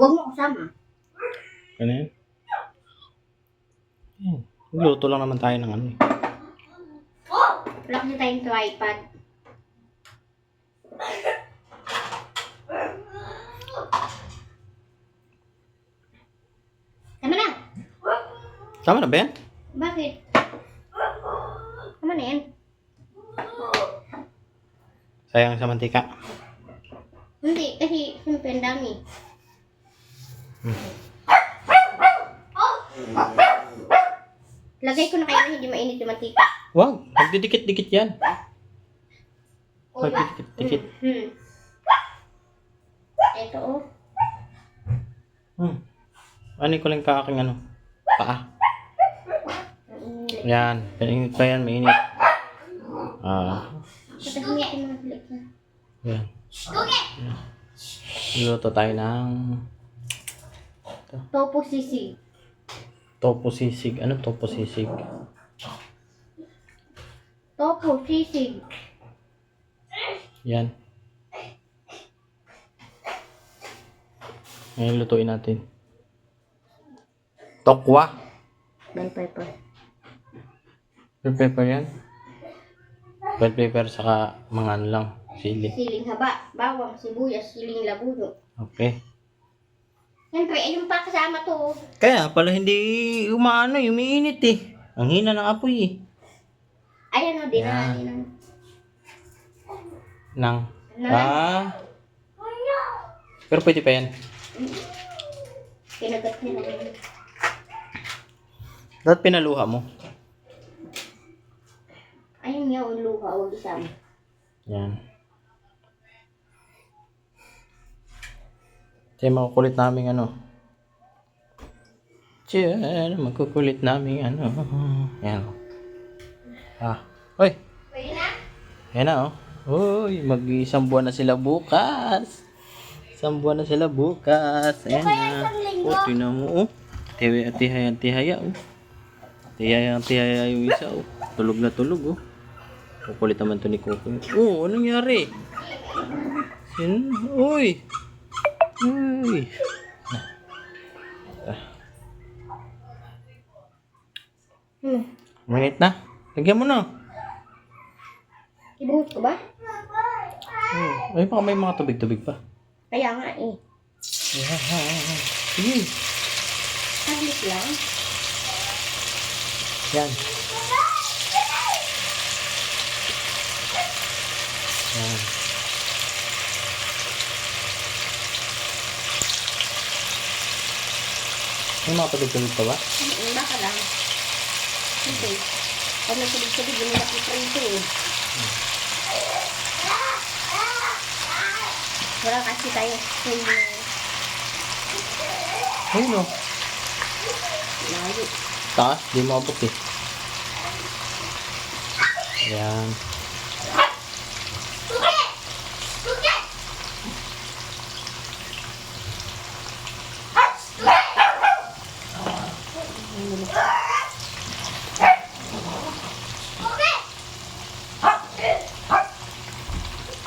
Huwag mo kasama. Ano yan? Yan. Luto lang naman tayo ng ano eh. Wala kasi tayong tripod. Tama na. Tama na ba yan? Bakit? Tama na yan. Sayang sa mantika. Hindi, kasi siyempre ang dami. Lagay ko na kayo na hindi mainit yung mantika. Wow, magdidikit-dikit yan. O, diba? Magdidikit-dikit. Ito oh. Ano ko lang ka aking ano? Paa. Mainit. Yan. Mainit pa yan, mainit. Patahimiyakin mo na ulit na. Yan. Luto tayo ng Topo sisig. topo sisig. Ano topo sisig? Topo sisig. Yan. Ngayon lutuin natin. Tokwa. Bell pepper. Bell pepper yan. Bell pepper saka mga ano lang. Sili. Siling haba, bawang, sibuyas, siling labuyo. Okay. Siyempre, ayun pa kasama to. Kaya pala hindi umaano, umiinit eh. Ang hina ng apoy eh. Ayan o, din na Yan. natin. Nang. Na, Pero pwede pa yan. kinagat nila yun. Dapat pinaluha mo. Ayun nga, luha, huwag isama. Yan. Ito yung makukulit naming ano. Diyan, makukulit naming ano. Yan. Oy. Pwede na? Yan na oh. Uy, mag-isang buwan na sila bukas. Isang buwan na sila bukas. Ayan na. Oh, tinan mo oh. Tihaya oh. Tihaya yung isa oh. Tulog na tulog oh. Kukulit naman to ni Coco. Oh, anong nangyari? Uy. Uy. Minit na. Lagyan mo na. Ibuhos ko ba? Ay, baka may mga tubig-tubig pa. Kaya nga eh. Sige. Saglit lang. Yan. Yan. May mga tubig-tubig pa ba? Baka lang. Okay. Pag nagtubig-tubig, hindi na piprito eh. Wala kasi tayo. Hindi. Ayun o. Layo. Taas, di mo abot eh. Yan.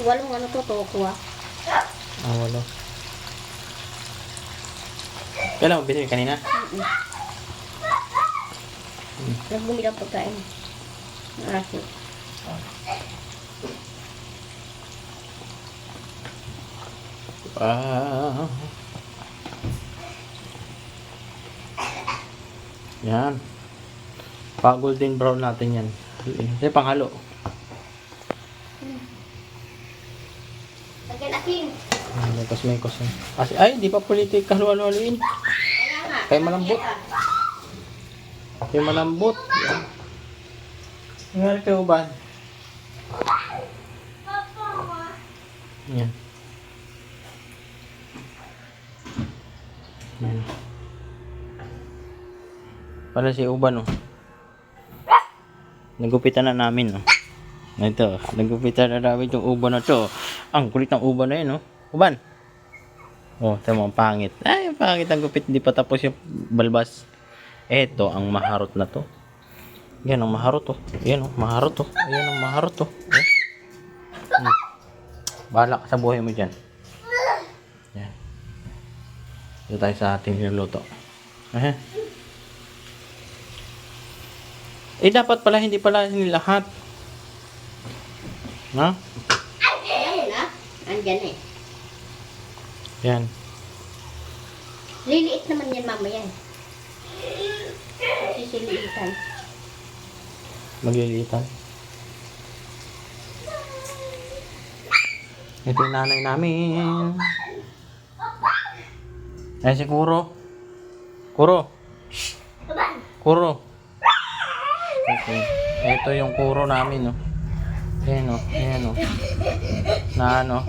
Walong ano to, toko ah. Wala. Kailan mo binili kanina? Nagbumili ang pagkain. Ang asin. Yan. Pa-golden brown natin yan. Kasi panghalo. Lagyan asin. May kos. Ay, di pa politik kahalo-haluin. Kaya nga. Kaya malambot. Kaya malambot. Yan. Nangyari kayo ba? Yan. Yan. Para si Uban oh. Nagupitan na namin oh. Ito, nagupitan na namin itong uban na to. Ang kulit ng uban na yun oh. Uban. Oh, tama, ang pangit. Ay, ang pangit ang gupit. Hindi pa tapos yung balbas. Ito, ang maharot na to. Yan ang maharot to. Yan ang maharot to. Yan ang maharot to. Bahala ka sa buhay mo dyan. Yan. Ito tayo sa ating niluluto. Ayan. Dapat pala hindi pala lahat. Na? Alam mo na. Andyan eh. Yan. Liliit naman yan mamaya. Sisiliitan. Maglilitan. Ito yung nanay namin. Ayan si Kuro. Kuro. Kuro. Okay. Ito yung Kuro namin, no. Ayan, no. Ayan, no. Na ano.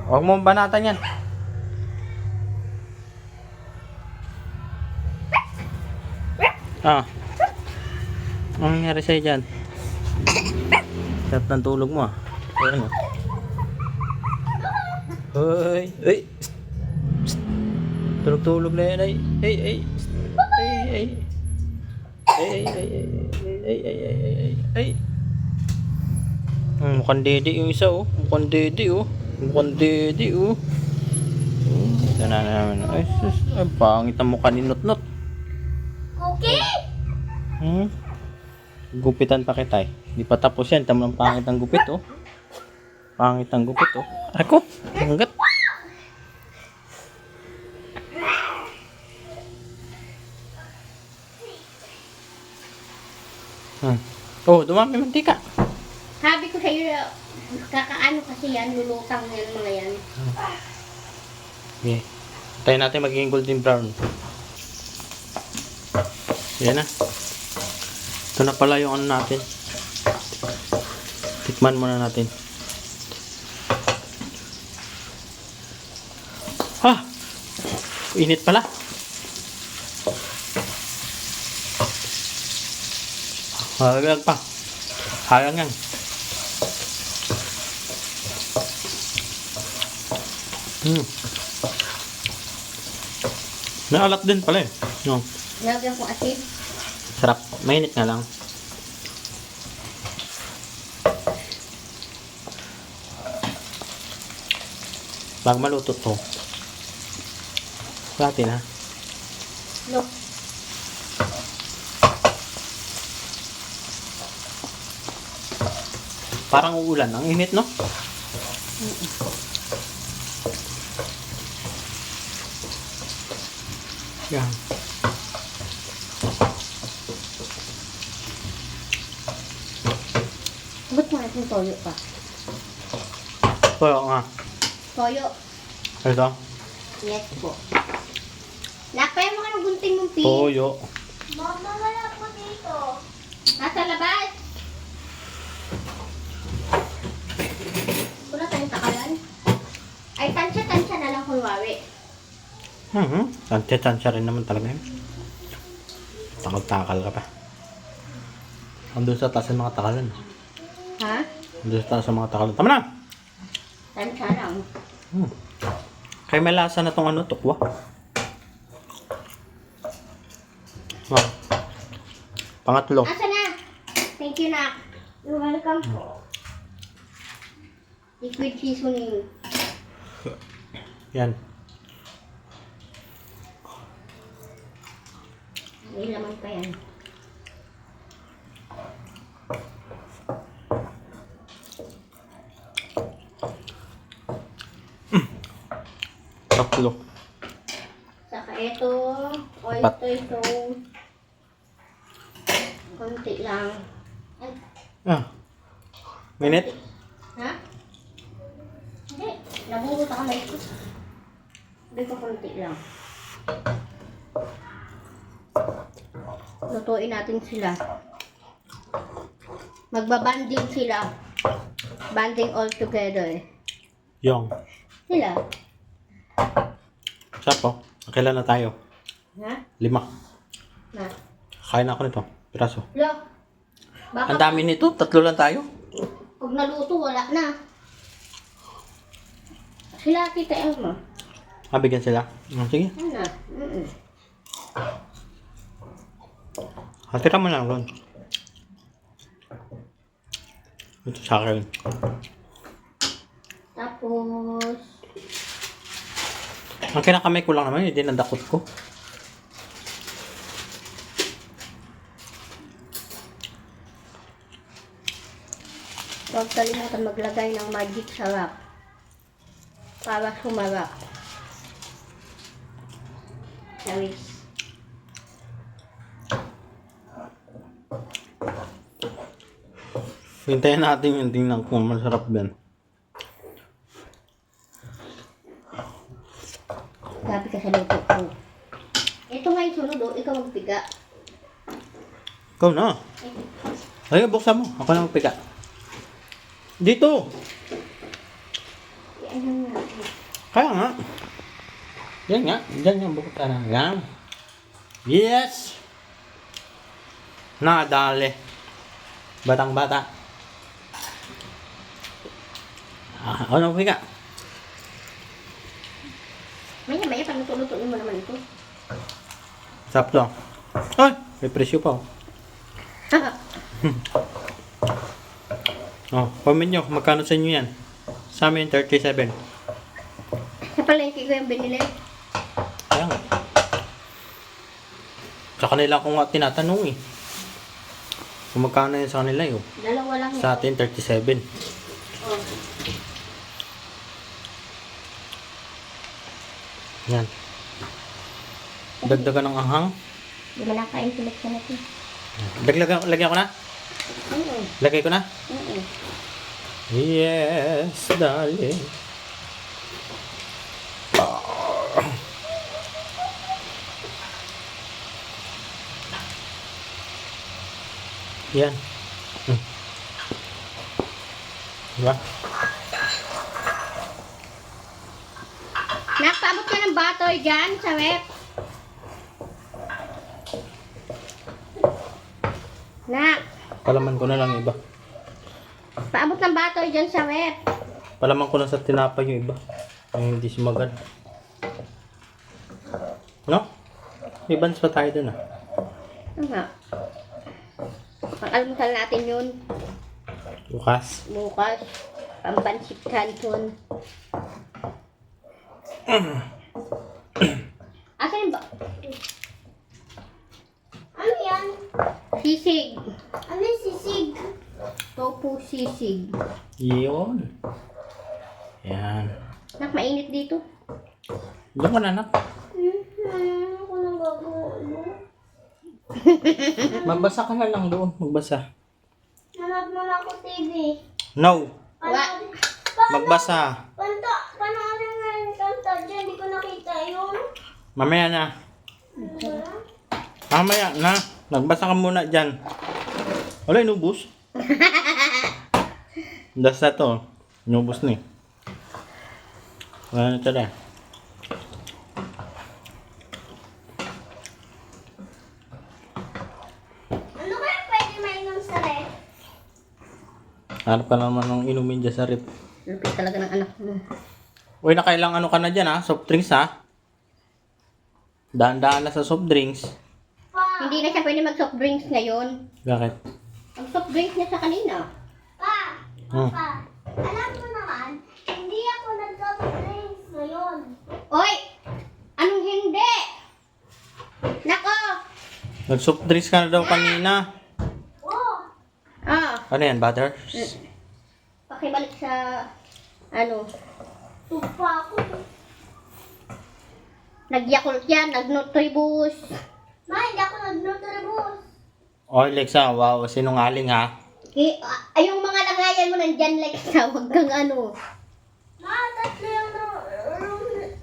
Huwag mo banatan yan. Ah. Anong nangyari sa'yo dyan? Sarap ng tulog mo, ah. Ayan, oh. Hoy! Ay! Tulog-tulog na yan, ay! Ay! Ay! Ay! Ay! Ay! Ay! Ay! Ay! Ay! Ay! Ay! Mukhang dede yung isa, oh. Mukhang dede, oh. Mukhang dede, oh. Ito na naman. Ay, sus. Ay, pangit ang mukha ni Nut-Nut. Okay! Gupitan pa kita, eh. Hindi pa tapos yan. Tamang pangit ang gupit, oh. Pangit ang gupit, oh. Ako, hanggat. Oh, dumami mantika. Sabi ko sa'yo, kakaano kasi yan, lulutang yan mga yan. Okay. Tayo natin magiging golden brown. Yan na. Ito na pala yung ano natin. Tikman muna natin. Ha! Init pala. Halaglag pa. Hayang yan. May alat din pala eh. No. Lagyan ko asin. Sarap. Mainit nga lang. Bago maluto to. Natin ha. Look. Parang uulan. Ang init, no? Yan. Ba't mo natin toyo pa? Toyo nga. Toyo. Ito. Yes po. Nakaya mo ka ng gunting mong pin. Toyo. Mama, wala po dito. Nasa labas. Wala tayong takalan. Ay, tansya-tansya na lang kunwari. Tansya rin naman talaga yun. Takal-takal ka pa. Andun sa taas ng mga takalan. Ha? Andun sa taas ng mga takalan. Tama na! Tansya lang. Kaya may lasa na tong ano, tukwa. Wow. Pangatlo. Asa na? Thank you, Nak. You're welcome. Liquid seasoning. Yan. May laman pa yan. Tatlo. Saka ito, oil Pat. ito. Konti lang. Ay, Ah. Minute? ha? Hindi. Nabungot ako na ito. Hindi ko konti lang. Lutuin natin sila. Magbabanding sila. Banding all together. Yung. Sila. Sapo. Kailan na tayo? Ha? 5. Na. Kain ako nito. Piraso. Look. Baka Ang dami nito. 3 lang tayo. pag naluto, wala na. Sila kita mo. Mabigyan sila. Sige. Ano na? Hatira mo lang ron. Ito sa akin. Tapos, Ang kinakamay ko lang naman, hindi nadakot ko. Huwag kalimutan maglagay ng magic sarap para sumarap. Charis. Hintayin natin yung tingnan kung masarap yan. Sabi ka sa luto ko. Ito nga yung sunod, oh. Ikaw magpiga. Ikaw na. Ay, buksan mo. Ako na magpika. Dito. Yan lang nga. Kaya nga. Yan nga. Diyan nga buksan na. Yan. Yes! Nadali. Batang bata. Ako na magpika. Maya-maya, pag luto-lutuin mo naman ito. Sarap to. Ay! May presyo pa. Oh, comment nyo. Magkano sa inyo yan? Sa amin, 37. Sa palengke ko yung binili. Kaya nga. Sa kanila ko nga tinatanong eh. Kung magkano yun sa kanila yun. Dalawa lang Sa ito. atin, 37. Oh. Yan. Dagdagan ng ahang. Di ba nakain selection natin? Lagyan ko na? Oo. Lagay ko na? Oo. Yes, darling. Yan. Diba? Nak, paabot ka ng batoy dyan sa web. Nak, Palaman ko na lang iba. paabot ng batoy dyan sa web. Palaman ko lang sa tinapay yung iba. Ay, hindi sumagad. No? May buns pa tayo dun ah. Ano? Pang-almusal natin yun. Bukas. Bukas. Pampansit canton. Asan ba? Ano yan? Sisig. Ano yung sisig? Tofu sisig. Yun. Yan. Nak, mainit dito. Diyan ka na, anak. Ako nang gagulo. Magbasa ka na lang doon. Magbasa. Nanood mo na ako TV. No. Wa. Magbasa. Panoorin nga yung kanta dyan. Hindi ko nakita yun. Mamaya na. Mamaya na. Nagbasa ka muna dyan. Wala, inubos. Das na to. Inubos na eh. Wala na tala. Ano kaya pwede mainom sa ref? Hanap ka naman ng inumin dyan sa rip. Lupit talaga ng anak mo. Uy, nakailang ano ka na dyan ha? Soft drinks ha? Daan-daan na sa soft drinks. Pa! Hindi na siya pwede mag-soft drinks ngayon. Bakit? Ang soft drinks niya sa kanina. Pa! Hmm. Pa! Alam mo naman, hindi ako nag-drinks ngayon. Oy! Anong hindi? Nako! Nag-soft drinks ka na daw kanina. Oh! Ah, Ano yan, butter? pakibalik sa ano, Tupa ako. nag-Yakult yan, nag-Nutribus. Ma, hindi ako nag-nutribus. Oh, Lexa, wow, sinungaling ha? Ay, yung mga langayan mo nandyan, Lexa, huwag kang ano. Ma, tatlo yung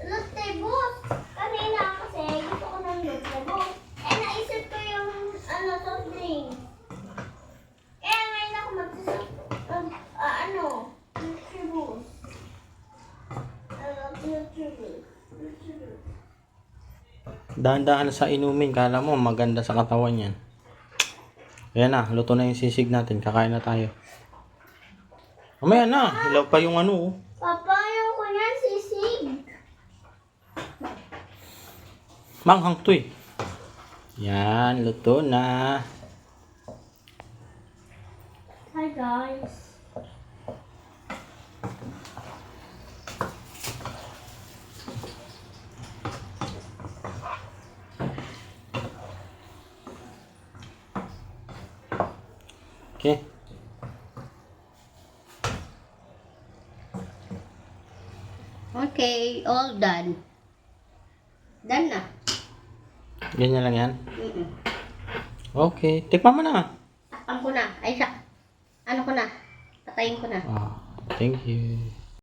nutribus. Kanina kasi gusto ko ng nutribus. Eh, naisip ko yung soft drink. Kaya ngayon ako nutribus. I love nutribus. Dahan-dahan sa inumin, kala mo maganda sa katawan yan. Ayan na, luto na yung sisig natin, kakain na tayo. Mamaya na, hilaw pa yung ano. Oh. Papa, yung kunyan sisig. Manghang to eh. Yan, luto na. Hi guys. Okay. Okay, all done. Done na. Ganyan lang yan. Mm-mm. Okay. Tikman mo na. Takpan ko na. Ay, ano ko na. Patayin ko na. Ah, thank you.